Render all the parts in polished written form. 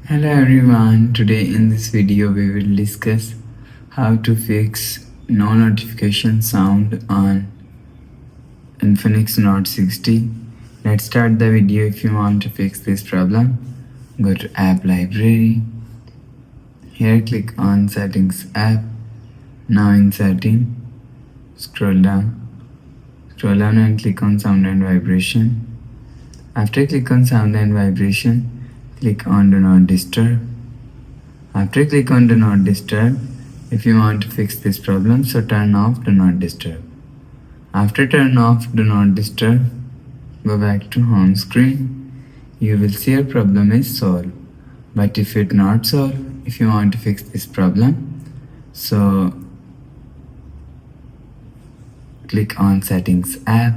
Hello everyone, today in this video we will discuss how to fix no notification sound on Infinix Note 60. Let's start the video. If you want to fix this problem, go to app library. Here click on settings app. Now in setting, scroll down and click on sound and vibration. After click on sound and vibration, click on do not disturb. After click on do not disturb, if you want to fix this problem, so turn off do not disturb. After turn off do not disturb, go back to home screen. You will see your problem is solved. But if it not solved, if you want to fix this problem, so click on settings app.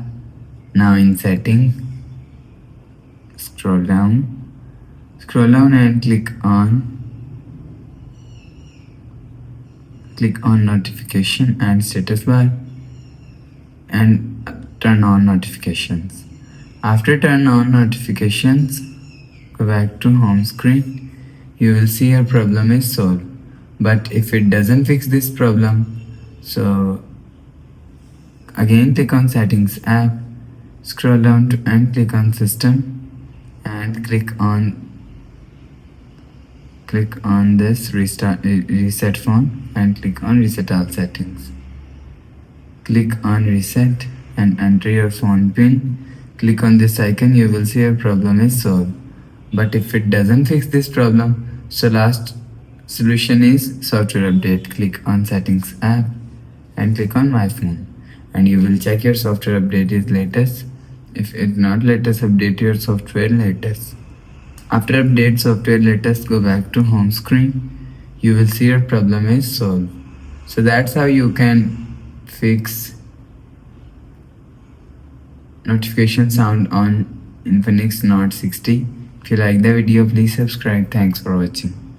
Now in setting, scroll down and click on notification and status bar and turn on notifications. After turn on notifications, go back to home screen. You will see your problem is solved. But if it doesn't fix this problem, so again click on settings app, scroll down and click on system and click on this reset phone and click on reset all settings. Click on reset and enter your phone pin. Click on this icon, you will see your problem is solved. But if it doesn't fix this problem, so last solution is software update. Click on settings app and click on my phone and you will check your software update is latest. If it's not latest, update your software latest. After update software latest, go back to home screen. You will see your problem is solved. So that's how you can fix notification sound on Infinix Note 60. If you like the video, please subscribe. Thanks for watching.